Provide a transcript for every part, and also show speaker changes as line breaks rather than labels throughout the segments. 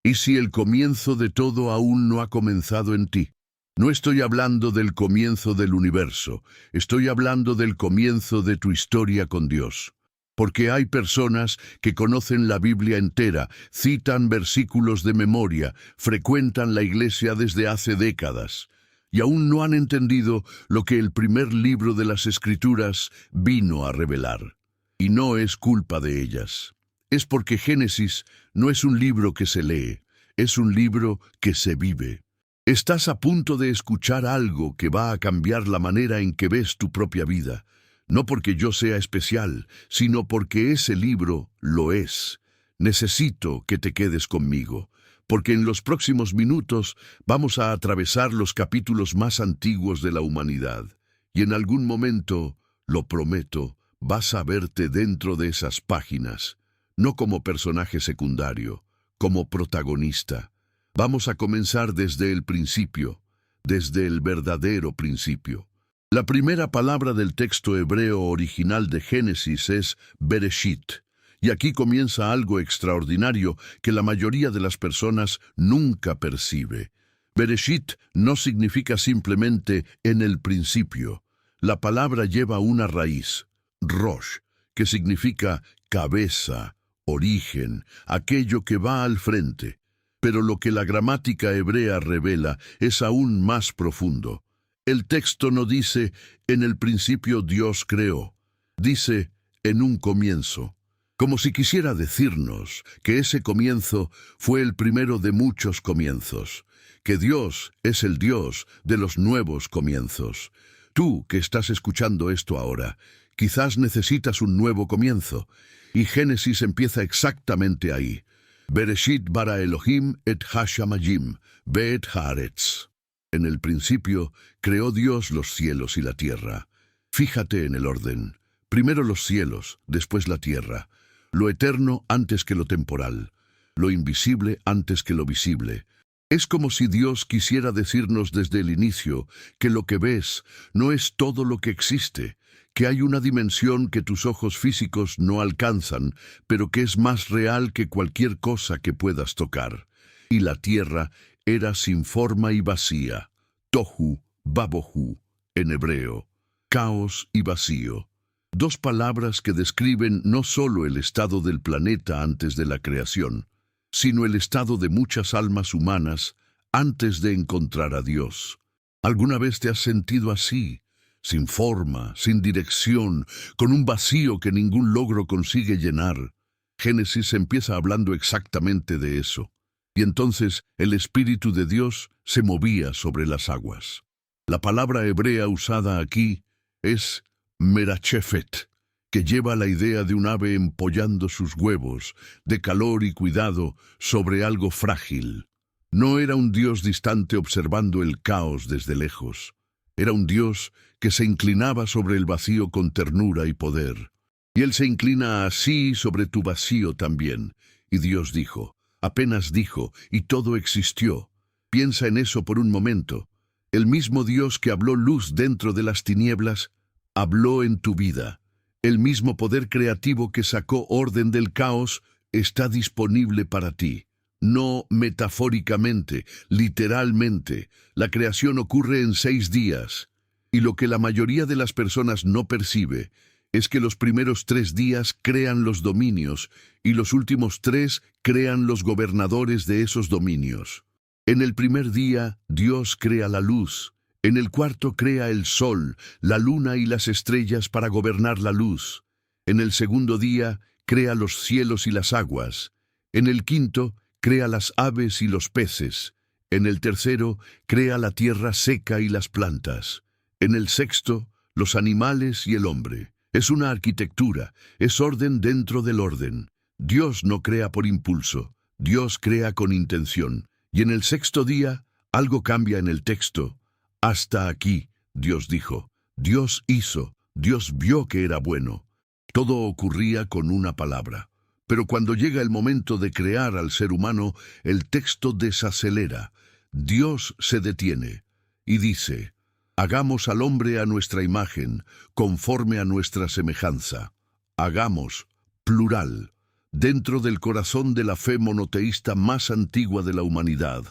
¿Y si el comienzo de todo aún no ha comenzado en ti? No estoy hablando del comienzo del universo, estoy hablando del comienzo de tu historia con Dios. Porque hay personas que conocen la Biblia entera, citan versículos de memoria, frecuentan la iglesia desde hace décadas, y aún no han entendido lo que el primer libro de las Escrituras vino a revelar. Y no es culpa de ellas. Es porque Génesis no es un libro que se lee, es un libro que se vive. Estás a punto de escuchar algo que va a cambiar la manera en que ves tu propia vida. No porque yo sea especial, sino porque ese libro lo es. Necesito que te quedes conmigo, porque en los próximos minutos vamos a atravesar los capítulos más antiguos de la humanidad. Y en algún momento, lo prometo, vas a verte dentro de esas páginas, no como personaje secundario, como protagonista. Vamos a comenzar desde el principio, desde el verdadero principio. La primera palabra del texto hebreo original de Génesis es Bereshit, y aquí comienza algo extraordinario que la mayoría de las personas nunca percibe. Bereshit no significa simplemente en el principio. La palabra lleva una raíz, Rosh, que significa cabeza, origen, aquello que va al frente. Pero lo que la gramática hebrea revela es aún más profundo. El texto no dice, en el principio Dios creó. Dice, en un comienzo. Como si quisiera decirnos que ese comienzo fue el primero de muchos comienzos. Que Dios es el Dios de los nuevos comienzos. Tú que estás escuchando esto ahora, quizás necesitas un nuevo comienzo. Y Génesis empieza exactamente ahí. Bereshit bara Elohim et hashamayim, be'et haaretz. En el principio creó Dios los cielos y la tierra. Fíjate en el orden. Primero los cielos, después la tierra. Lo eterno antes que lo temporal. Lo invisible antes que lo visible. Es como si Dios quisiera decirnos desde el inicio que lo que ves no es todo lo que existe, que hay una dimensión que tus ojos físicos no alcanzan, pero que es más real que cualquier cosa que puedas tocar. Y la tierra era sin forma y vacía, tohu, babohu, en hebreo, caos y vacío. Dos palabras que describen no solo el estado del planeta antes de la creación, sino el estado de muchas almas humanas antes de encontrar a Dios. ¿Alguna vez te has sentido así? Sin forma, sin dirección, con un vacío que ningún logro consigue llenar. Génesis empieza hablando exactamente de eso. Y entonces el Espíritu de Dios se movía sobre las aguas. La palabra hebrea usada aquí es merachefet, que lleva la idea de un ave empollando sus huevos, de calor y cuidado, sobre algo frágil. No era un Dios distante observando el caos desde lejos. Era un Dios que se inclinaba sobre el vacío con ternura y poder. Y Él se inclina así sobre tu vacío también. Y Dios dijo, apenas dijo, y todo existió. Piensa en eso por un momento. El mismo Dios que habló luz dentro de las tinieblas, habló en tu vida. El mismo poder creativo que sacó orden del caos está disponible para ti. No metafóricamente, literalmente. La creación ocurre en 6 días. Y lo que la mayoría de las personas no percibe es que los primeros 3 días crean los dominios y los últimos 3 crean los gobernadores de esos dominios. En el primer día, Dios crea la luz. En el cuarto crea el sol, la luna y las estrellas para gobernar la luz. En el segundo día, crea los cielos y las aguas. En el quinto, crea las aves y los peces. En el tercero, crea la tierra seca y las plantas. En el sexto, los animales y el hombre. Es una arquitectura, es orden dentro del orden. Dios no crea por impulso, Dios crea con intención. Y en el sexto día, algo cambia en el texto. Hasta aquí, Dios dijo. Dios hizo, Dios vio que era bueno. Todo ocurría con una palabra. Pero cuando llega el momento de crear al ser humano, el texto desacelera. Dios se detiene y dice, hagamos al hombre a nuestra imagen, conforme a nuestra semejanza. Hagamos, plural. dentro del corazón de la fe monoteísta más antigua de la humanidad.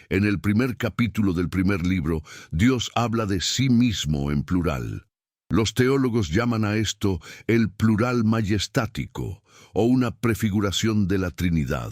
En el primer capítulo del primer libro, Dios habla de sí mismo en plural. Los teólogos llaman a esto el plural majestático o una prefiguración de la Trinidad.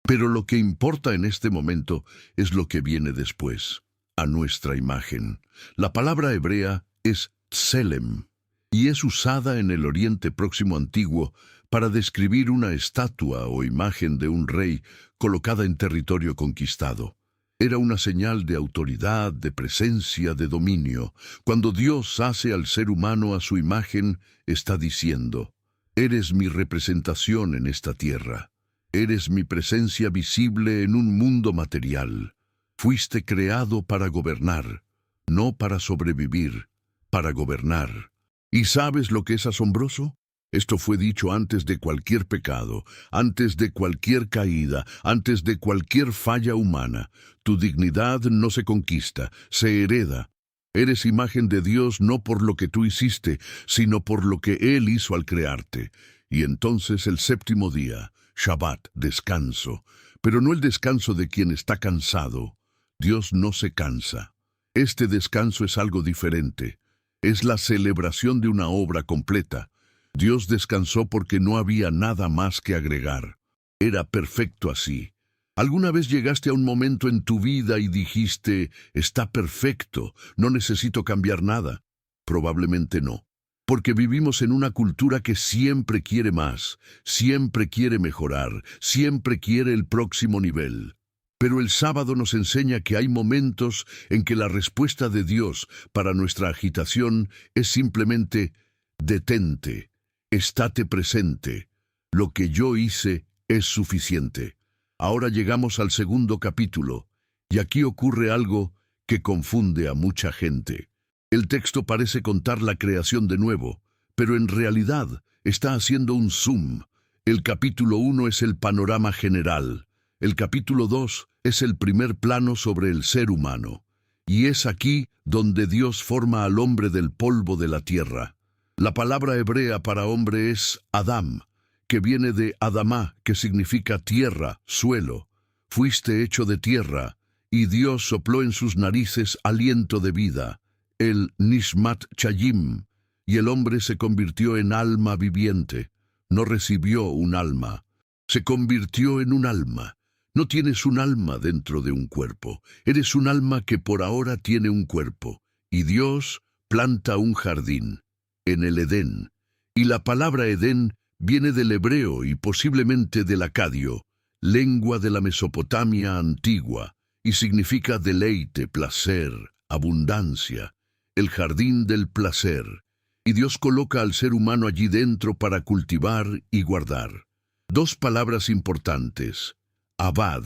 Pero lo que importa en este momento es lo que viene después, a nuestra imagen. La palabra hebrea es tselem y es usada en el Oriente Próximo Antiguo para describir una estatua o imagen de un rey colocada en territorio conquistado. Era una señal de autoridad, de presencia, de dominio. Cuando Dios hace al ser humano a su imagen, está diciendo: eres mi representación en esta tierra. Eres mi presencia visible en un mundo material. Fuiste creado para gobernar, no para sobrevivir, para gobernar. ¿Y sabes lo que es asombroso? Esto fue dicho antes de cualquier pecado, antes de cualquier caída, antes de cualquier falla humana. Tu dignidad no se conquista, se hereda. Eres imagen de Dios no por lo que tú hiciste, sino por lo que Él hizo al crearte. Y entonces el séptimo día, Shabbat, descanso, pero no el descanso de quien está cansado. Dios no se cansa. Este descanso es algo diferente. Es la celebración de una obra completa. Dios descansó porque no había nada más que agregar. Era perfecto así. ¿Alguna vez llegaste a un momento en tu vida y dijiste: está perfecto, no necesito cambiar nada? Probablemente no. Porque vivimos en una cultura que siempre quiere más, siempre quiere mejorar, siempre quiere el próximo nivel. Pero el sábado nos enseña que hay momentos en que la respuesta de Dios para nuestra agitación es simplemente: detente. Estate presente. Lo que yo hice es suficiente. Ahora llegamos al segundo capítulo, y aquí ocurre algo que confunde a mucha gente. El texto parece contar la creación de nuevo, pero en realidad está haciendo un zoom. El capítulo 1 es el panorama general. El capítulo 2 es el primer plano sobre el ser humano. Y es aquí donde Dios forma al hombre del polvo de la tierra. La palabra hebrea para hombre es Adam, que viene de Adamá, que significa tierra, suelo. Fuiste hecho de tierra, y Dios sopló en sus narices aliento de vida, el Nishmat Chayim, y el hombre se convirtió en alma viviente. No recibió un alma, se convirtió en un alma. No tienes un alma dentro de un cuerpo, eres un alma que por ahora tiene un cuerpo, y Dios planta un jardín en el Edén, y la palabra Edén viene del hebreo y posiblemente del acadio, lengua de la Mesopotamia antigua, y significa deleite, placer, abundancia, el jardín del placer. Y Dios coloca al ser humano allí dentro para cultivar y guardar. Dos palabras importantes: abad,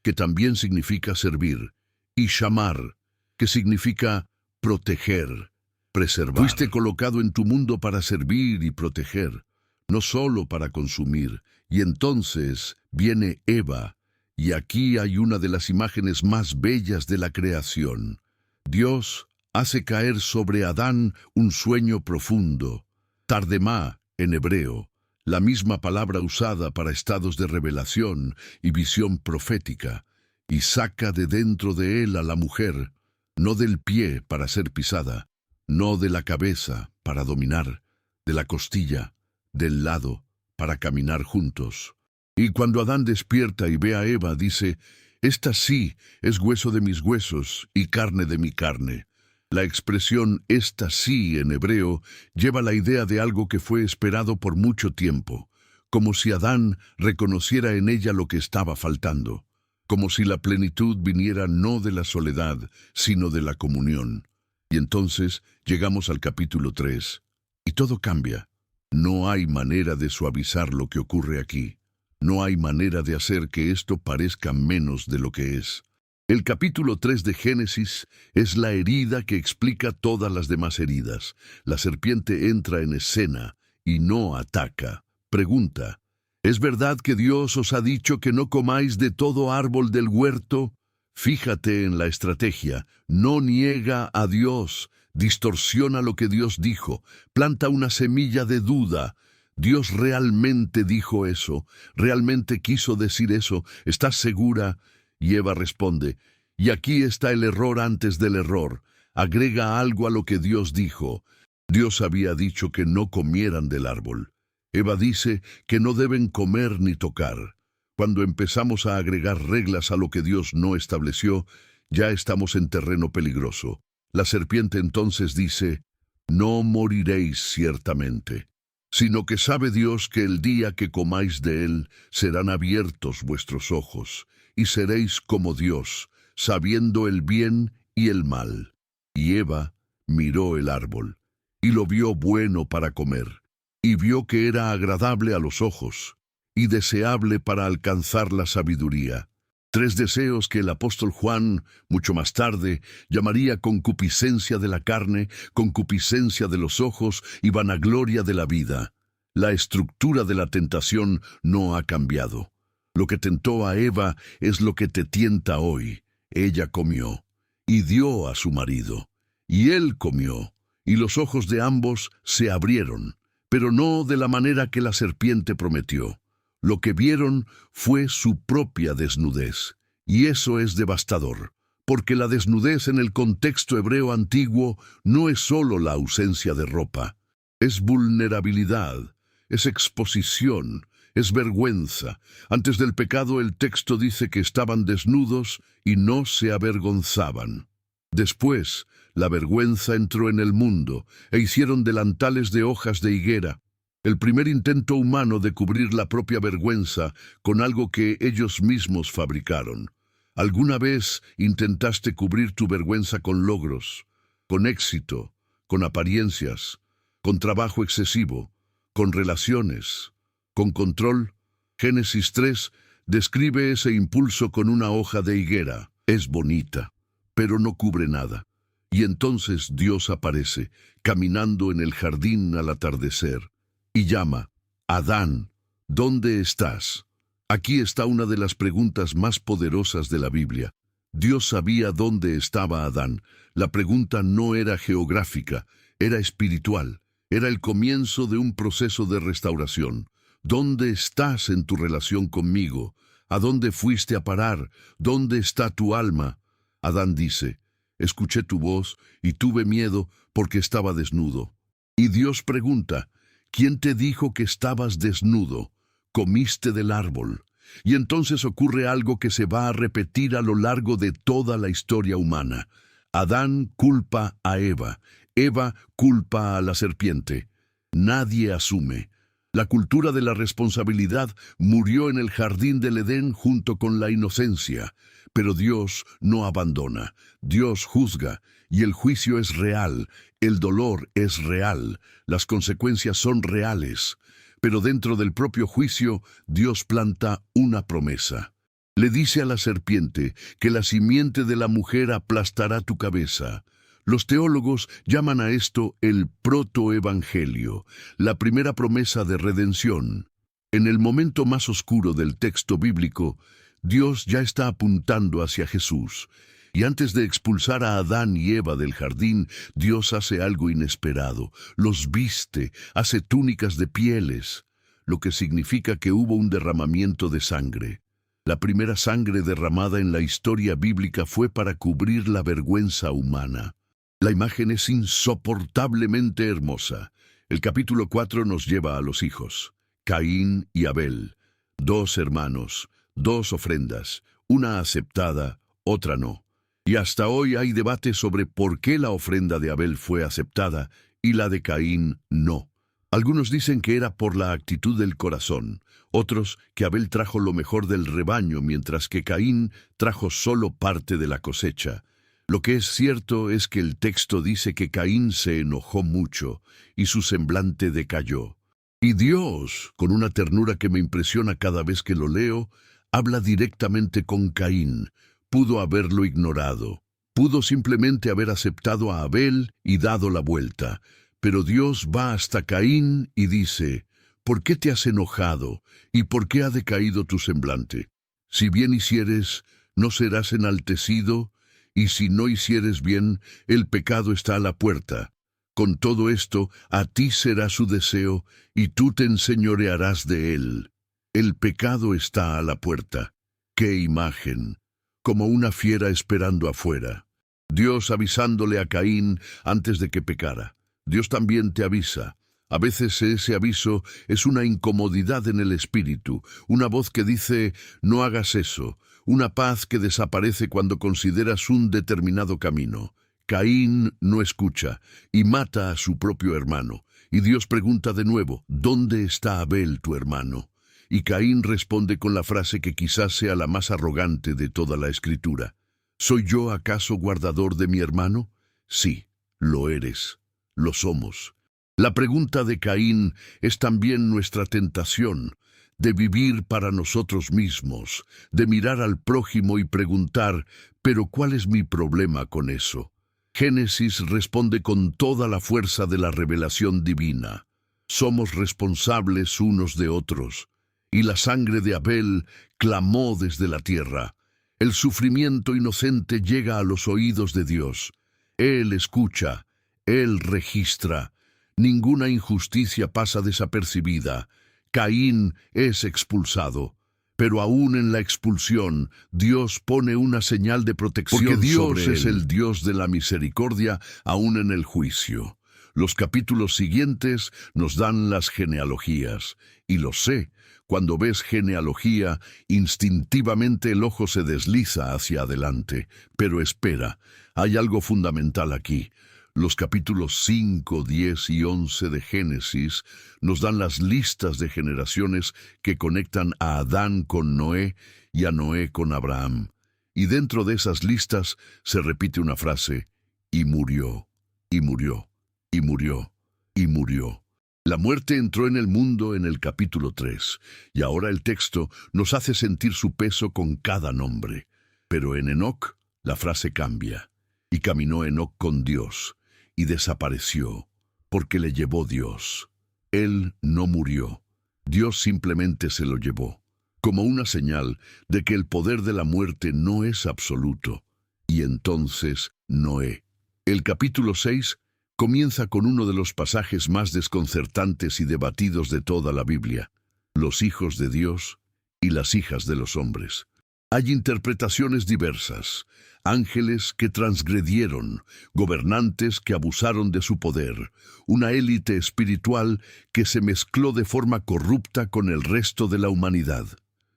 que también significa servir, y shamar, que significa proteger, preservar. Fuiste colocado en tu mundo para servir y proteger, no solo para consumir. Y entonces viene Eva, y aquí hay una de las imágenes más bellas de la creación. Dios hace caer sobre Adán un sueño profundo, tardemá en hebreo, la misma palabra usada para estados de revelación y visión profética, y saca de dentro de él a la mujer, no del pie para ser pisada, no de la cabeza para dominar, de la costilla, del lado, para caminar juntos. Y cuando Adán despierta y ve a Eva, dice: esta sí es hueso de mis huesos y carne de mi carne. La expresión esta sí en hebreo lleva la idea de algo que fue esperado por mucho tiempo, como si Adán reconociera en ella lo que estaba faltando, como si la plenitud viniera no de la soledad, sino de la comunión. Y entonces llegamos al capítulo 3, y todo cambia. No hay manera de suavizar lo que ocurre aquí. No hay manera de hacer que esto parezca menos de lo que es. El capítulo 3 de Génesis es la herida que explica todas las demás heridas. La serpiente entra en escena y no ataca. Pregunta: ¿es verdad que Dios os ha dicho que no comáis de todo árbol del huerto? Fíjate en la estrategia. No niega a Dios, distorsiona lo que Dios dijo, planta una semilla de duda. ¿Dios realmente dijo eso? ¿Realmente quiso decir eso? ¿Estás segura? Y Eva responde, y aquí está el error antes del error. Agrega algo a lo que Dios dijo. Dios había dicho que no comieran del árbol. Eva dice que no deben comer ni tocar. Cuando empezamos a agregar reglas a lo que Dios no estableció, ya estamos en terreno peligroso. La serpiente entonces dice, no moriréis ciertamente, sino que sabe Dios que el día que comáis de él serán abiertos vuestros ojos, y seréis como Dios, sabiendo el bien y el mal. Y Eva miró el árbol, y lo vio bueno para comer, y vio que era agradable a los ojos, y deseable para alcanzar la sabiduría. Tres deseos que el apóstol Juan, mucho más tarde, llamaría concupiscencia de la carne, concupiscencia de los ojos y vanagloria de la vida. La estructura de la tentación no ha cambiado. Lo que tentó a Eva es lo que te tienta hoy. Ella comió, y dio a su marido, y él comió, y los ojos de ambos se abrieron, pero no de la manera que la serpiente prometió. Lo que vieron fue su propia desnudez, y eso es devastador, porque la desnudez en el contexto hebreo antiguo no es solo la ausencia de ropa, es vulnerabilidad, es exposición, es vergüenza. Antes del pecado el texto dice que estaban desnudos y no se avergonzaban. Después, la vergüenza entró en el mundo e hicieron delantales de hojas de higuera. El primer intento humano de cubrir la propia vergüenza con algo que ellos mismos fabricaron. ¿Alguna vez intentaste cubrir tu vergüenza con logros, con éxito, con apariencias, con trabajo excesivo, con relaciones, con control? Génesis 3 describe ese impulso con una hoja de higuera. Es bonita, pero no cubre nada. Y entonces Dios aparece, caminando en el jardín al atardecer, y llama, Adán, ¿dónde estás? Aquí está una de las preguntas más poderosas de la Biblia. Dios sabía dónde estaba Adán. La pregunta no era geográfica, era espiritual. Era el comienzo de un proceso de restauración. ¿Dónde estás en tu relación conmigo? ¿A dónde fuiste a parar? ¿Dónde está tu alma? Adán dice, escuché tu voz y tuve miedo porque estaba desnudo. Y Dios pregunta, ¿quién te dijo que estabas desnudo? Comiste del árbol. Y entonces ocurre algo que se va a repetir a lo largo de toda la historia humana. Adán culpa a Eva. Eva culpa a la serpiente. Nadie asume. La cultura de la responsabilidad murió en el jardín del Edén junto con la inocencia. Pero Dios no abandona. Dios juzga. Y el juicio es real. El dolor es real. Las consecuencias son reales. Pero dentro del propio juicio, Dios planta una promesa. Le dice a la serpiente que la simiente de la mujer aplastará tu cabeza. Los teólogos llaman a esto el protoevangelio, la primera promesa de redención. En el momento más oscuro del texto bíblico, Dios ya está apuntando hacia Jesús. Y antes de expulsar a Adán y Eva del jardín, Dios hace algo inesperado. Los viste, hace túnicas de pieles, lo que significa que hubo un derramamiento de sangre. La primera sangre derramada en la historia bíblica fue para cubrir la vergüenza humana. La imagen es insoportablemente hermosa. El capítulo 4 nos lleva a los hijos. Caín y Abel, dos hermanos, dos ofrendas, una aceptada, otra no. Y hasta hoy hay debate sobre por qué la ofrenda de Abel fue aceptada y la de Caín no. Algunos dicen que era por la actitud del corazón, otros que Abel trajo lo mejor del rebaño mientras que Caín trajo solo parte de la cosecha. Lo que es cierto es que el texto dice que Caín se enojó mucho y su semblante decayó. Y Dios, con una ternura que me impresiona cada vez que lo leo, habla directamente con Caín. Pudo haberlo ignorado. Pudo simplemente haber aceptado a Abel y dado la vuelta. Pero Dios va hasta Caín y dice, ¿por qué te has enojado? ¿Y por qué ha decaído tu semblante? Si bien hicieres, ¿no serás enaltecido? Y si no hicieres bien, el pecado está a la puerta. Con todo esto, a ti será su deseo, y tú te enseñorearás de él. El pecado está a la puerta. ¡Qué imagen! Como una fiera esperando afuera. Dios avisándole a Caín antes de que pecara. Dios también te avisa. A veces ese aviso es una incomodidad en el espíritu, una voz que dice, no hagas eso, una paz que desaparece cuando consideras un determinado camino. Caín no escucha y mata a su propio hermano. Y Dios pregunta de nuevo, ¿dónde está Abel, tu hermano? Y Caín responde con la frase que quizás sea la más arrogante de toda la Escritura. ¿Soy yo acaso guardador de mi hermano? Sí, lo eres, lo somos. La pregunta de Caín es también nuestra tentación, de vivir para nosotros mismos, de mirar al prójimo y preguntar, ¿pero cuál es mi problema con eso? Génesis responde con toda la fuerza de la revelación divina. Somos responsables unos de otros. Y la sangre de Abel clamó desde la tierra. El sufrimiento inocente llega a los oídos de Dios. Él escucha, Él registra. Ninguna injusticia pasa desapercibida. Caín es expulsado. Pero aún en la expulsión, Dios pone una señal de protección sobre él. Porque Dios es el Dios de la misericordia, aún en el juicio. Los capítulos siguientes nos dan las genealogías. Y lo sé, cuando ves genealogía, instintivamente el ojo se desliza hacia adelante. Pero espera, hay algo fundamental aquí. Los capítulos 5, 10 y 11 de Génesis nos dan las listas de generaciones que conectan a Adán con Noé y a Noé con Abraham. Y dentro de esas listas se repite una frase, y murió, y murió, y murió, y murió. La muerte entró en el mundo en el capítulo 3, y ahora el texto nos hace sentir su peso con cada nombre. Pero en Enoc la frase cambia, y caminó Enoc con Dios, y desapareció, porque le llevó Dios. Él no murió, Dios simplemente se lo llevó, como una señal de que el poder de la muerte no es absoluto. Y entonces Noé. El capítulo 6 comienza con uno de los pasajes más desconcertantes y debatidos de toda la Biblia, los hijos de Dios y las hijas de los hombres. Hay interpretaciones diversas, ángeles que transgredieron, gobernantes que abusaron de su poder, una élite espiritual que se mezcló de forma corrupta con el resto de la humanidad.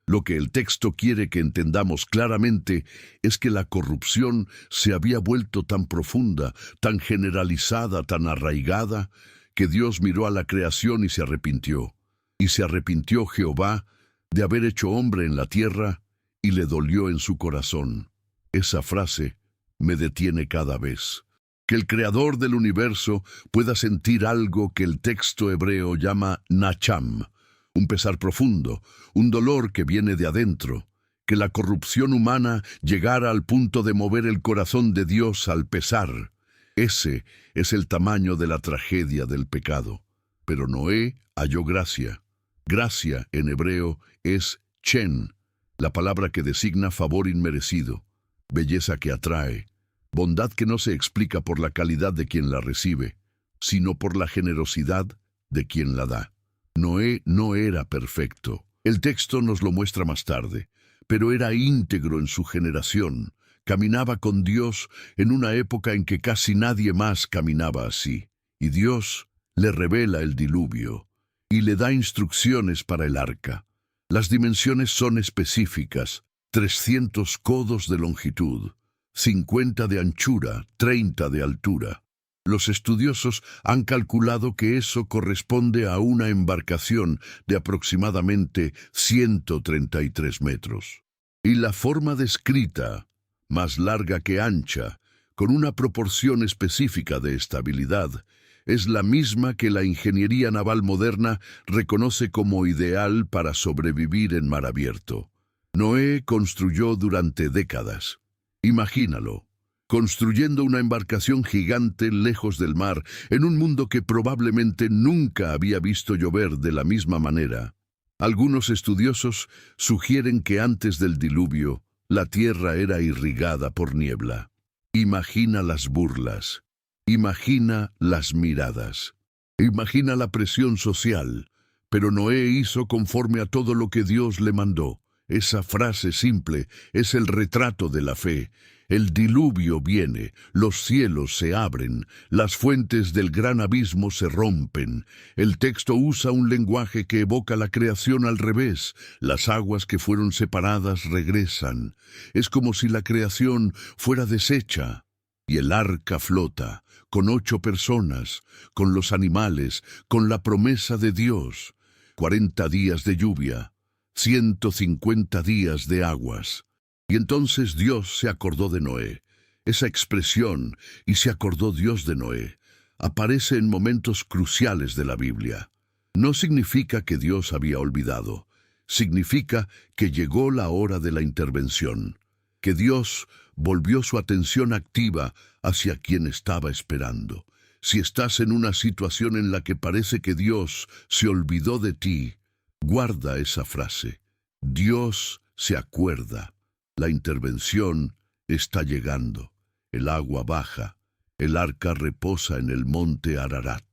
Lo que el texto quiere que entendamos claramente es que la corrupción se había vuelto tan profunda, tan generalizada, tan arraigada, que Dios miró a la creación y se arrepintió. Y se arrepintió Jehová de haber hecho hombre en la tierra, y le dolió en su corazón. Esa frase me detiene cada vez. Que el creador del universo pueda sentir algo que el texto hebreo llama nacham, un pesar profundo, un dolor que viene de adentro, que la corrupción humana llegara al punto de mover el corazón de Dios al pesar. Ese es el tamaño de la tragedia del pecado. Pero Noé halló gracia. Gracia en hebreo es chen, la palabra que designa favor inmerecido, belleza que atrae, bondad que no se explica por la calidad de quien la recibe, sino por la generosidad de quien la da. Noé no era perfecto. El texto nos lo muestra más tarde, pero era íntegro en su generación. Caminaba con Dios en una época en que casi nadie más caminaba así. Y Dios le revela el diluvio y le da instrucciones para el arca. Las dimensiones son específicas, 300 codos de longitud, 50 de anchura, 30 de altura. Los estudiosos han calculado que eso corresponde a una embarcación de aproximadamente 133 metros. Y la forma descrita, más larga que ancha, con una proporción específica de estabilidad, es la misma que la ingeniería naval moderna reconoce como ideal para sobrevivir en mar abierto. Noé construyó durante décadas. Imagínalo, construyendo una embarcación gigante lejos del mar, en un mundo que probablemente nunca había visto llover de la misma manera. Algunos estudiosos sugieren que antes del diluvio, la tierra era irrigada por niebla. Imagina las burlas. Imagina las miradas. Imagina la presión social. Pero Noé hizo conforme a todo lo que Dios le mandó. Esa frase simple es el retrato de la fe. El diluvio viene, los cielos se abren, las fuentes del gran abismo se rompen. El texto usa un lenguaje que evoca la creación al revés. Las aguas que fueron separadas regresan. Es como si la creación fuera deshecha. Y el arca flota, con 8 personas, con los animales, con la promesa de Dios. 40 días de lluvia, 150 días de aguas. Y entonces Dios se acordó de Noé. Esa expresión, "y se acordó Dios de Noé", aparece en momentos cruciales de la Biblia. No significa que Dios había olvidado. Significa que llegó la hora de la intervención. Que Dios volvió su atención activa hacia quien estaba esperando. Si estás en una situación en la que parece que Dios se olvidó de ti, guarda esa frase. Dios se acuerda. La intervención está llegando. El agua baja. El arca reposa en el monte Ararat.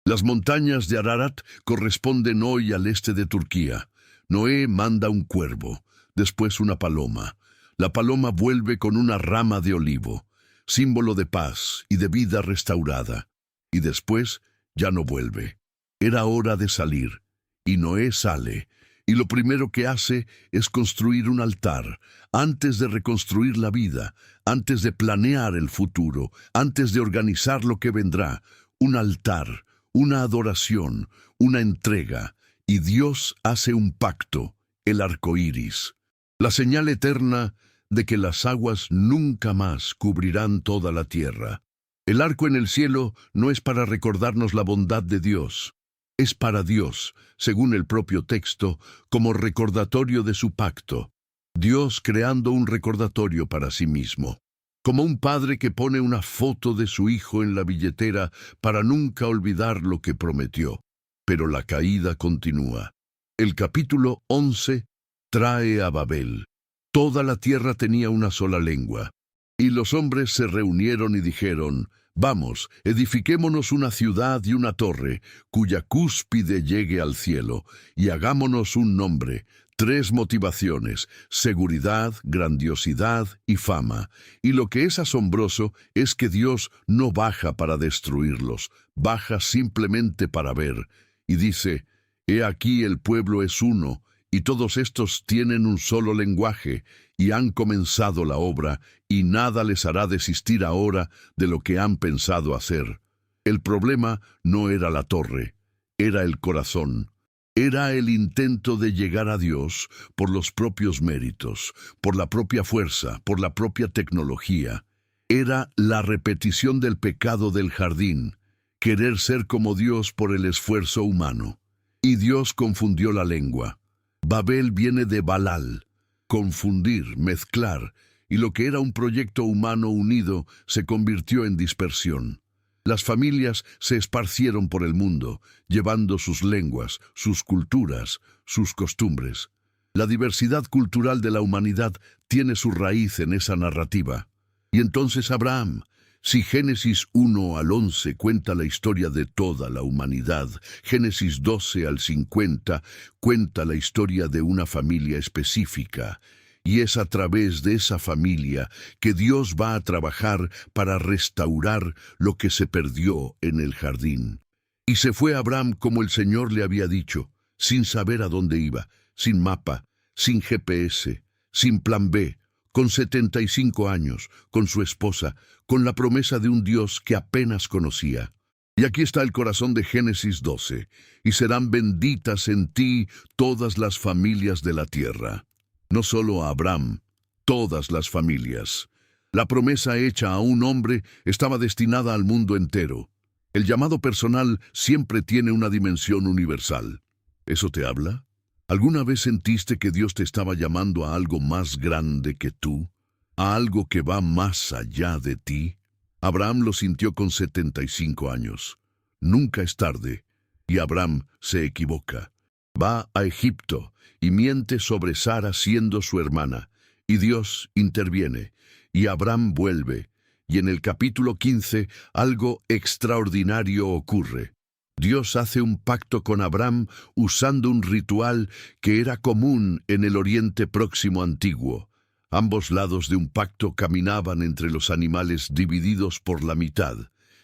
Las montañas de Ararat corresponden hoy al este de Turquía. Noé manda un cuervo, después una paloma. La paloma vuelve con una rama de olivo, símbolo de paz y de vida restaurada. Y después ya no vuelve. Era hora de salir, y Noé sale, y lo primero que hace es construir un altar, antes de reconstruir la vida, antes de planear el futuro, antes de organizar lo que vendrá. Un altar, una adoración, una entrega, y Dios hace un pacto, el arco iris, la señal eterna de que las aguas nunca más cubrirán toda la tierra. El arco en el cielo no es para recordarnos la bondad de Dios. Es para Dios, según el propio texto, como recordatorio de su pacto. Dios creando un recordatorio para sí mismo. Como un padre que pone una foto de su hijo en la billetera para nunca olvidar lo que prometió. Pero la caída continúa. El capítulo 11 trae a Babel. Toda la tierra tenía una sola lengua. Y los hombres se reunieron y dijeron: «Vamos, edifiquémonos una ciudad y una torre, cuya cúspide llegue al cielo, y hagámonos un nombre». 3 motivaciones: seguridad, grandiosidad y fama. Y lo que es asombroso es que Dios no baja para destruirlos, baja simplemente para ver. Y dice: «He aquí el pueblo es uno, y todos estos tienen un solo lenguaje, y han comenzado la obra, y nada les hará desistir ahora de lo que han pensado hacer». El problema no era la torre, era el corazón. Era el intento de llegar a Dios por los propios méritos, por la propia fuerza, por la propia tecnología. Era la repetición del pecado del jardín, querer ser como Dios por el esfuerzo humano. Y Dios confundió la lengua. Babel viene de Balal, confundir, mezclar, y lo que era un proyecto humano unido se convirtió en dispersión. Las familias se esparcieron por el mundo, llevando sus lenguas, sus culturas, sus costumbres. La diversidad cultural de la humanidad tiene su raíz en esa narrativa. Y entonces Abraham, si Génesis 1 al 11 cuenta la historia de toda la humanidad, Génesis 12 al 50 cuenta la historia de una familia específica. Y es a través de esa familia que Dios va a trabajar para restaurar lo que se perdió en el jardín. Y se fue Abraham como el Señor le había dicho, sin saber a dónde iba, sin mapa, sin GPS, sin plan B, con 75 años, con su esposa, con la promesa de un Dios que apenas conocía. Y aquí está el corazón de Génesis 12, y serán benditas en ti todas las familias de la tierra. No solo a Abraham, todas las familias. La promesa hecha a un hombre estaba destinada al mundo entero. El llamado personal siempre tiene una dimensión universal. ¿Eso te habla? ¿Alguna vez sentiste que Dios te estaba llamando a algo más grande que tú? ¿A algo que va más allá de ti? Abraham lo sintió con 75 años. Nunca es tarde, y Abraham se equivoca. Va a Egipto y miente sobre Sara siendo su hermana, y Dios interviene, y Abraham vuelve, Y en el capítulo 15 algo extraordinario ocurre. Dios hace un pacto con Abraham usando un ritual que era común en el Oriente Próximo antiguo. Ambos lados de un pacto caminaban entre los animales divididos por la mitad,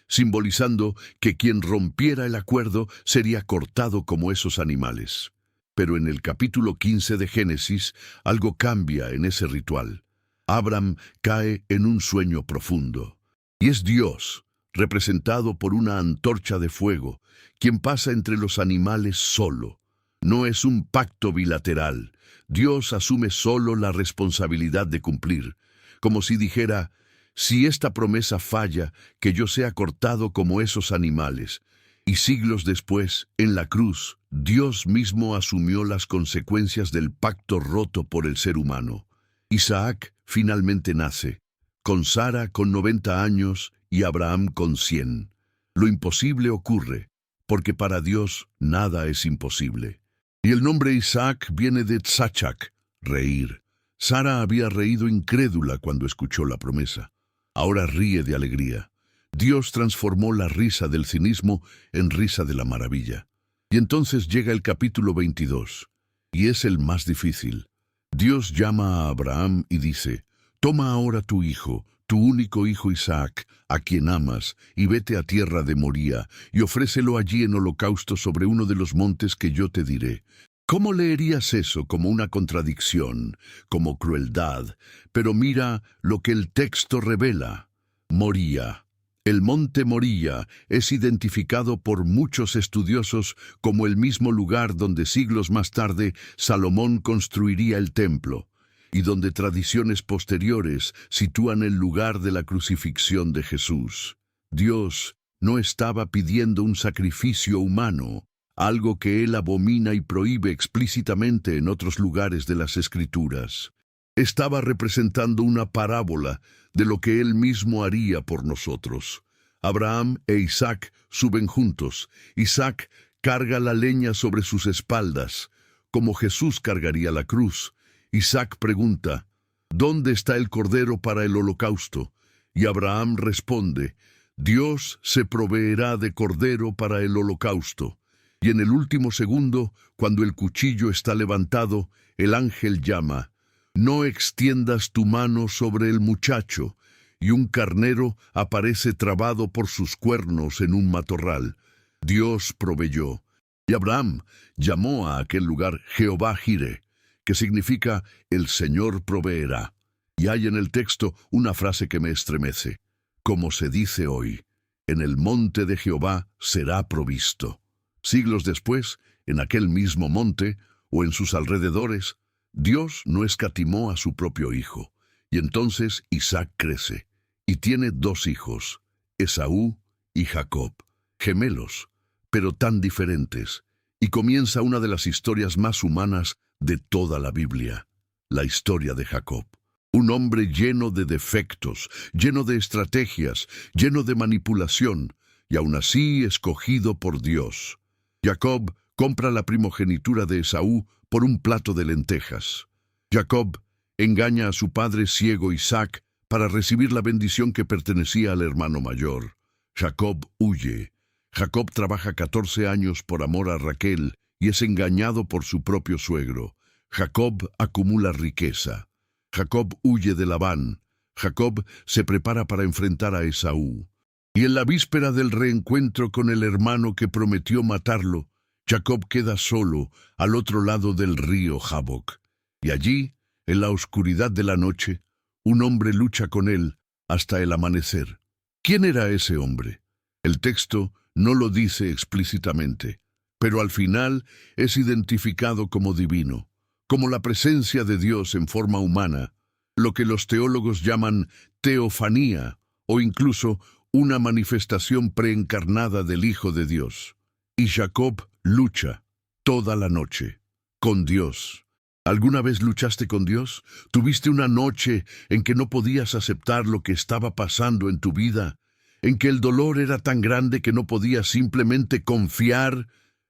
simbolizando que quien rompiera el acuerdo sería cortado como esos animales. Pero en el capítulo 15 de Génesis, algo cambia en ese ritual. Abraham cae en un sueño profundo. Y es Dios, representado por una antorcha de fuego, quien pasa entre los animales solo. No es un pacto bilateral. Dios asume solo la responsabilidad de cumplir, como si dijera: si esta promesa falla, que yo sea cortado como esos animales. Y siglos después, en la cruz, Dios mismo asumió las consecuencias del pacto roto por el ser humano. Isaac finalmente nace, con Sara con 90 años y Abraham con 100. Lo imposible ocurre, porque para Dios nada es imposible. Y el nombre Isaac viene de tzachak, reír. Sara había reído incrédula cuando escuchó la promesa. Ahora ríe de alegría. Dios transformó la risa del cinismo en risa de la maravilla. Y entonces llega el capítulo 22, y es el más difícil. Dios llama a Abraham y dice: toma ahora tu hijo, tu único hijo Isaac, a quien amas, y vete a tierra de Moría, y ofrécelo allí en holocausto sobre uno de los montes que yo te diré. ¿Cómo leerías eso? Como una contradicción, como crueldad. Pero mira lo que el texto revela. Moría. El monte Moría es identificado por muchos estudiosos como el mismo lugar donde siglos más tarde Salomón construiría el templo, y donde tradiciones posteriores sitúan el lugar de la crucifixión de Jesús. Dios no estaba pidiendo un sacrificio humano, algo que él abomina y prohíbe explícitamente en otros lugares de las Escrituras. Estaba representando una parábola de lo que él mismo haría por nosotros. Abraham e Isaac suben juntos. Isaac carga la leña sobre sus espaldas, como Jesús cargaría la cruz. Isaac pregunta: ¿dónde está el cordero para el holocausto? Y Abraham responde: Dios se proveerá de cordero para el holocausto. Y en el último segundo, cuando el cuchillo está levantado, el ángel llama: no extiendas tu mano sobre el muchacho. Y un carnero aparece trabado por sus cuernos en un matorral. Dios proveyó. Y Abraham llamó a aquel lugar Jehová Jireh, que significa el Señor proveerá. Y hay en el texto una frase que me estremece. Como se dice hoy: en el monte de Jehová será provisto. Siglos después, en aquel mismo monte, o en sus alrededores, Dios no escatimó a su propio hijo. Y entonces Isaac crece, y tiene 2 hijos, Esaú y Jacob, gemelos, pero tan diferentes. Y comienza una de las historias más humanas de toda la Biblia, la historia de Jacob. Un hombre lleno de defectos, lleno de estrategias, lleno de manipulación, y aún así escogido por Dios. Jacob compra la primogenitura de Esaú por un plato de lentejas. Jacob engaña a su padre ciego Isaac para recibir la bendición que pertenecía al hermano mayor. Jacob huye. Jacob trabaja 14 años por amor a Raquel y es engañado por su propio suegro. Jacob acumula riqueza. Jacob huye de Labán. Jacob se prepara para enfrentar a Esaú. Y en la víspera del reencuentro con el hermano que prometió matarlo, Jacob queda solo al otro lado del río Jaboc. Y allí, en la oscuridad de la noche, un hombre lucha con él hasta el amanecer. ¿Quién era ese hombre? El texto no lo dice explícitamente, pero al final es identificado como divino, como la presencia de Dios en forma humana, lo que los teólogos llaman teofanía, o incluso una manifestación preencarnada del Hijo de Dios. Y Jacob lucha toda la noche con Dios. ¿Alguna vez luchaste con Dios? ¿Tuviste una noche en que no podías aceptar lo que estaba pasando en tu vida? ¿En que el dolor era tan grande que no podías simplemente confiar?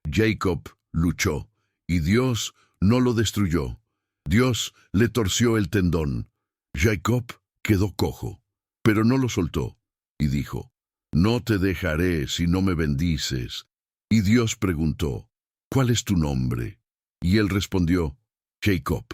Jacob luchó, y Dios no lo destruyó. Dios le torció el tendón. Jacob quedó cojo. Pero no lo soltó, y dijo, no te dejaré si no me bendices. Y Dios preguntó, ¿cuál es tu nombre? Y él respondió, Jacob.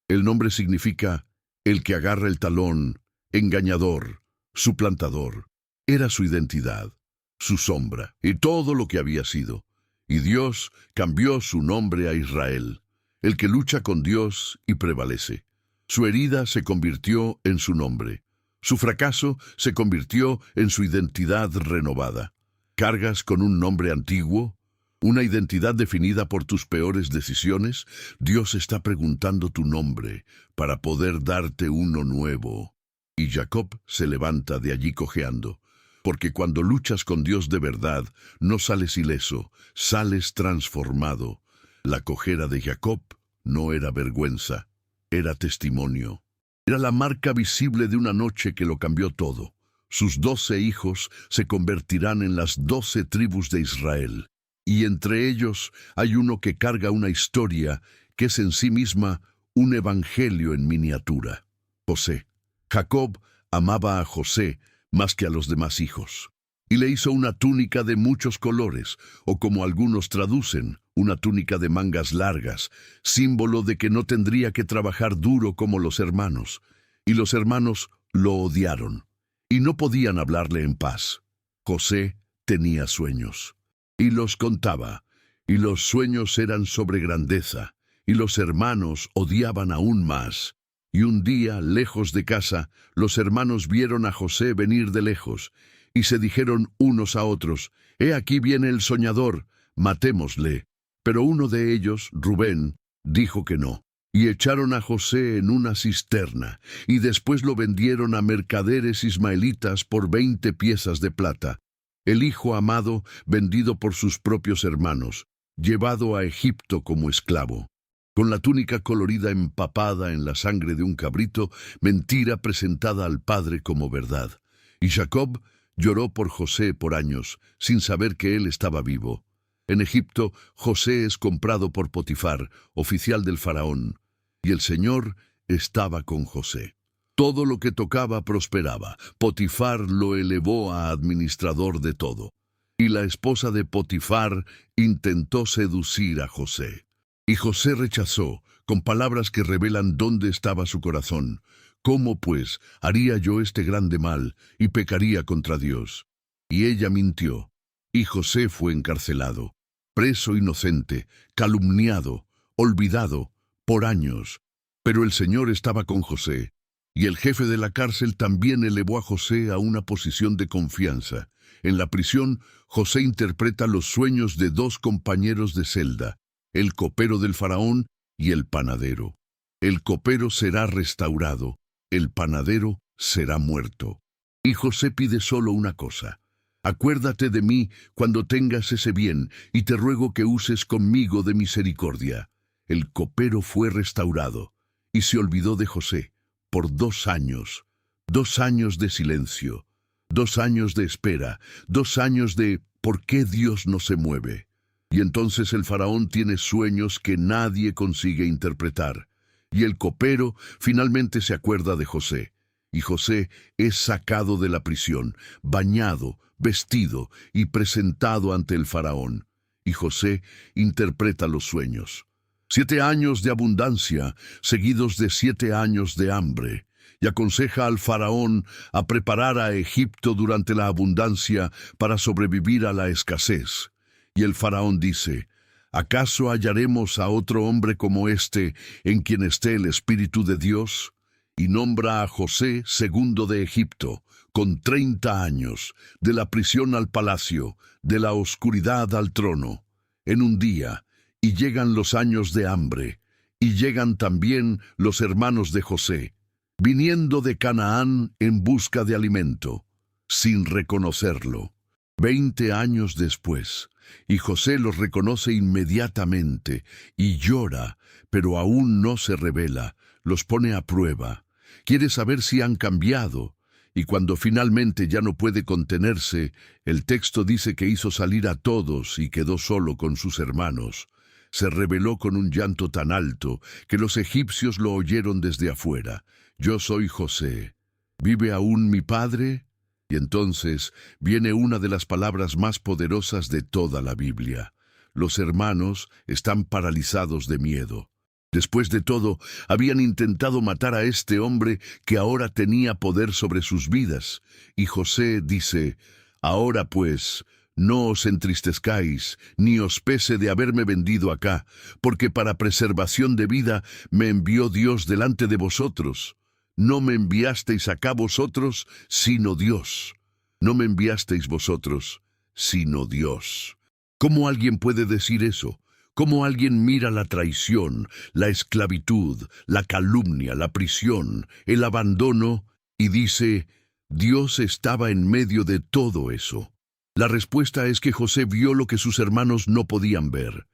El nombre significa el que agarra el talón, engañador, suplantador. Era su identidad, su sombra, y todo lo que había sido. Y Dios cambió su nombre a Israel, el que lucha con Dios y prevalece. Su herida se convirtió en su nombre. Su fracaso se convirtió en su identidad renovada. ¿Cargas con un nombre antiguo? ¿Una identidad definida por tus peores decisiones? Dios está preguntando tu nombre para poder darte uno nuevo. Y Jacob se levanta de allí cojeando, porque cuando luchas con Dios de verdad, no sales ileso, sales transformado. La cojera de Jacob no era vergüenza, era testimonio. Era la marca visible de una noche que lo cambió todo. Sus 12 hijos se convertirán en las 12 tribus de Israel. Y entre ellos hay uno que carga una historia que es en sí misma un evangelio en miniatura. José. Jacob amaba a José más que a los demás hijos. Y le hizo una túnica de muchos colores, o como algunos traducen, una túnica de mangas largas, símbolo de que no tendría que trabajar duro como los hermanos. Y los hermanos lo odiaron, y no podían hablarle en paz. José tenía sueños, y los contaba, y los sueños eran sobre grandeza, y los hermanos odiaban aún más. Y un día, lejos de casa, los hermanos vieron a José venir de lejos, y se dijeron unos a otros, «He aquí viene el soñador, matémosle». Pero uno de ellos, Rubén, dijo que no, y echaron a José en una cisterna, y después lo vendieron a mercaderes ismaelitas por 20 piezas de plata. El hijo amado, vendido por sus propios hermanos, llevado a Egipto como esclavo. Con la túnica colorida empapada en la sangre de un cabrito, mentira presentada al padre como verdad. Y Jacob lloró por José por años, sin saber que él estaba vivo. En Egipto, José es comprado por Potifar, oficial del faraón, y el Señor estaba con José. Todo lo que tocaba prosperaba. Potifar lo elevó a administrador de todo. Y la esposa de Potifar intentó seducir a José. Y José rechazó, con palabras que revelan dónde estaba su corazón. ¿Cómo, pues, haría yo este grande mal y pecaría contra Dios? Y ella mintió, y José fue encarcelado, preso inocente, calumniado, olvidado, por años. Pero el Señor estaba con José, y el jefe de la cárcel también elevó a José a una posición de confianza. En la prisión, José interpreta los sueños de 2 compañeros de celda, el copero del faraón y el panadero. El copero será restaurado, el panadero será muerto. Y José pide solo una cosa: acuérdate de mí cuando tengas ese bien, y te ruego que uses conmigo de misericordia. El copero fue restaurado, y se olvidó de José por 2 años. 2 años de silencio, 2 años de espera, 2 años de ¿por qué Dios no se mueve? Y entonces el faraón tiene sueños que nadie consigue interpretar. Y el copero finalmente se acuerda de José. Y José es sacado de la prisión, bañado, vestido y presentado ante el faraón. Y José interpreta los sueños. 7 años de abundancia, seguidos de 7 años de hambre. Y aconseja al faraón a preparar a Egipto durante la abundancia para sobrevivir a la escasez. Y el faraón dice: ¿acaso hallaremos a otro hombre como este en quien esté el Espíritu de Dios? Y nombra a José segundo de Egipto, con 30 años, de la prisión al palacio, de la oscuridad al trono, en un día. Y llegan los años de hambre, y llegan también los hermanos de José, viniendo de Canaán en busca de alimento, sin reconocerlo. 20 años después, y José los reconoce inmediatamente, y llora, pero aún no se revela, los pone a prueba. Quiere saber si han cambiado, y cuando finalmente ya no puede contenerse, el texto dice que hizo salir a todos y quedó solo con sus hermanos. Se rebeló con un llanto tan alto que los egipcios lo oyeron desde afuera. Yo soy José. ¿Vive aún mi padre? Y entonces viene una de las palabras más poderosas de toda la Biblia. Los hermanos están paralizados de miedo. Después de todo, habían intentado matar a este hombre que ahora tenía poder sobre sus vidas. Y José dice: «Ahora pues, no os entristezcáis, ni os pese de haberme vendido acá, porque para preservación de vida me envió Dios delante de vosotros. No me enviasteis acá vosotros, sino Dios. No me enviasteis vosotros, sino Dios». ¿Cómo alguien puede decir eso? ¿Cómo alguien mira la traición, la esclavitud, la calumnia, la prisión, el abandono y dice: Dios estaba en medio de todo eso? La respuesta es que José vio lo que sus hermanos no podían ver.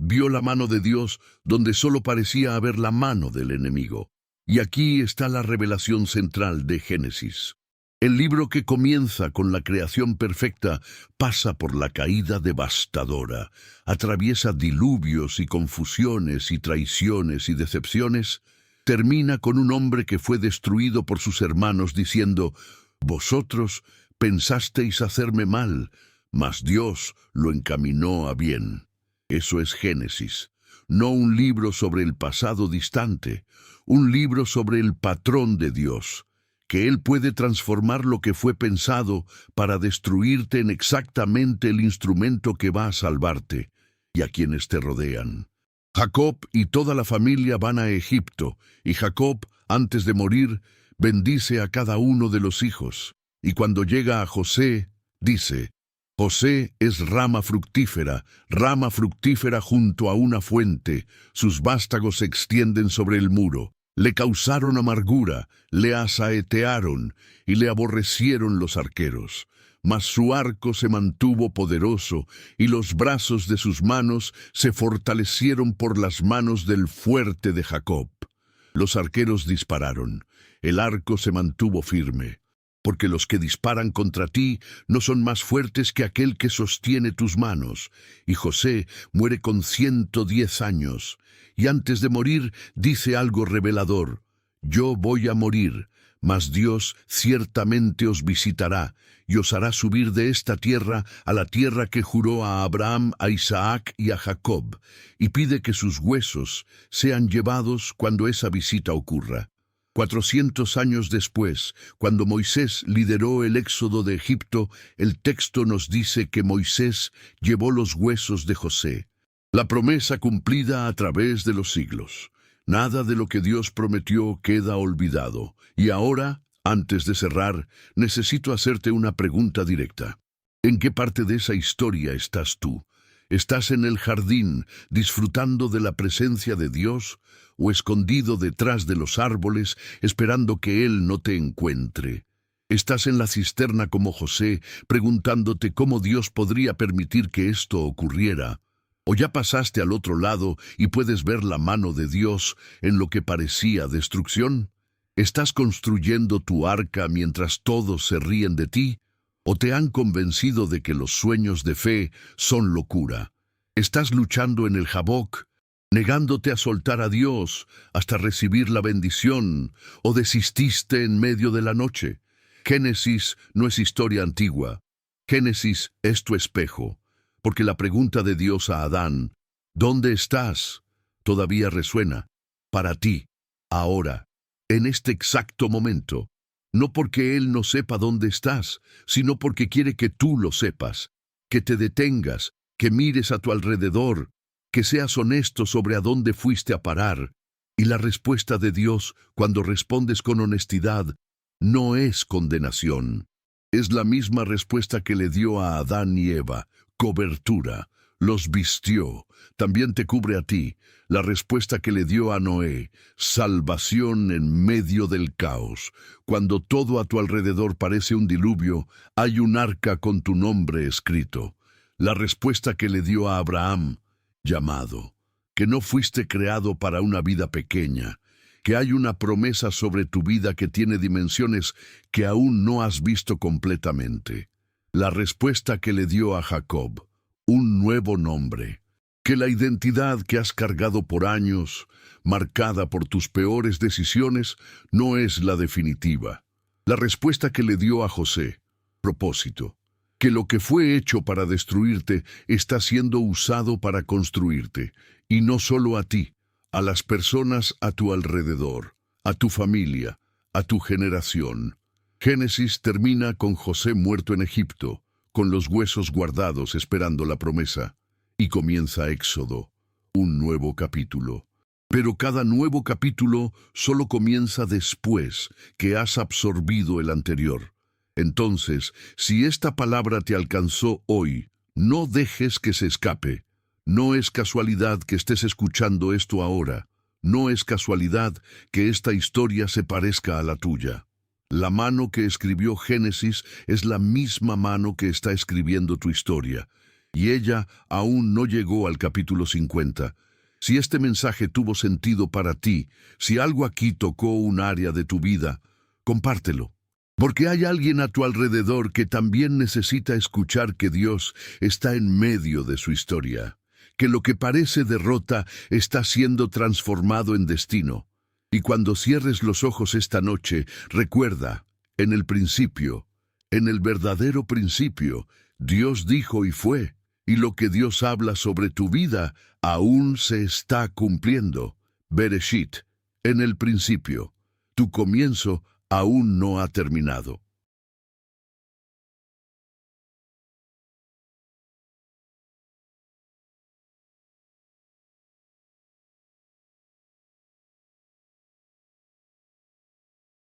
Vio la mano de Dios donde solo parecía haber la mano del enemigo. Y aquí está la revelación central de Génesis. El libro que comienza con la creación perfecta pasa por la caída devastadora, atraviesa diluvios y confusiones y traiciones y decepciones, termina con un hombre que fue destruido por sus hermanos diciendo: «Vosotros pensasteis hacerme mal, mas Dios lo encaminó a bien». Eso es Génesis, no un libro sobre el pasado distante, un libro sobre el patrón de Dios, que Él puede transformar lo que fue pensado para destruirte en exactamente el instrumento que va a salvarte y a quienes te rodean. Jacob y toda la familia van a Egipto, y Jacob, antes de morir, bendice a cada uno de los hijos. Y cuando llega a José, dice: «José es rama fructífera junto a una fuente, sus vástagos se extienden sobre el muro. Le causaron amargura, le asaetearon y le aborrecieron los arqueros. Mas su arco se mantuvo poderoso y los brazos de sus manos se fortalecieron por las manos del fuerte de Jacob». Los arqueros dispararon, el arco se mantuvo firme. Porque los que disparan contra ti no son más fuertes que aquel que sostiene tus manos. Y José muere con 110 años. Y antes de morir dice algo revelador: «Yo voy a morir, mas Dios ciertamente os visitará y os hará subir de esta tierra a la tierra que juró a Abraham, a Isaac y a Jacob, y pide que sus huesos sean llevados cuando esa visita ocurra». 400 años después, cuando Moisés lideró el éxodo de Egipto, el texto nos dice que Moisés llevó los huesos de José. La promesa cumplida a través de los siglos. Nada de lo que Dios prometió queda olvidado. Y ahora, antes de cerrar, necesito hacerte una pregunta directa. ¿En qué parte de esa historia estás tú? ¿Estás en el jardín disfrutando de la presencia de Dios o escondido detrás de los árboles esperando que Él no te encuentre? ¿Estás en la cisterna como José preguntándote cómo Dios podría permitir que esto ocurriera? ¿O ya pasaste al otro lado y puedes ver la mano de Dios en lo que parecía destrucción? ¿Estás construyendo tu arca mientras todos se ríen de ti? ¿O te han convencido de que los sueños de fe son locura? ¿Estás luchando en el Jaboc, negándote a soltar a Dios hasta recibir la bendición, o desististe en medio de la noche? Génesis no es historia antigua. Génesis es tu espejo, porque la pregunta de Dios a Adán: ¿dónde estás?, todavía resuena para ti, ahora, en este exacto momento. No porque Él no sepa dónde estás, sino porque quiere que tú lo sepas, que te detengas, que mires a tu alrededor, que seas honesto sobre a dónde fuiste a parar. Y la respuesta de Dios, cuando respondes con honestidad, no es condenación. Es la misma respuesta que le dio a Adán y Eva: cobertura. Los vistió, también te cubre a ti. La respuesta que le dio a Noé: salvación en medio del caos. Cuando todo a tu alrededor parece un diluvio, hay un arca con tu nombre escrito. La respuesta que le dio a Abraham: llamado, que no fuiste creado para una vida pequeña, que hay una promesa sobre tu vida que tiene dimensiones que aún no has visto completamente. La respuesta que le dio a Jacob: un nuevo nombre, que la identidad que has cargado por años, marcada por tus peores decisiones, no es la definitiva. La respuesta que le dio a José: propósito. Que lo que fue hecho para destruirte está siendo usado para construirte, y no solo a ti, a las personas a tu alrededor, a tu familia, a tu generación. Génesis termina con José muerto en Egipto, con los huesos guardados esperando la promesa, y comienza Éxodo, un nuevo capítulo. Pero cada nuevo capítulo solo comienza después que has absorbido el anterior. Entonces, si esta palabra te alcanzó hoy, no dejes que se escape. No es casualidad que estés escuchando esto ahora. No es casualidad que esta historia se parezca a la tuya. La mano que escribió Génesis es la misma mano que está escribiendo tu historia, y ella aún no llegó al capítulo 50. Si este mensaje tuvo sentido para ti, si algo aquí tocó un área de tu vida, compártelo. Porque hay alguien a tu alrededor que también necesita escuchar que Dios está en medio de su historia, que lo que parece derrota está siendo transformado en destino. Y cuando cierres los ojos esta noche, recuerda, en el principio, en el verdadero principio, Dios dijo y fue, y lo que Dios habla sobre tu vida aún se está cumpliendo. Bereshit, en el principio, tu comienzo aún no ha terminado.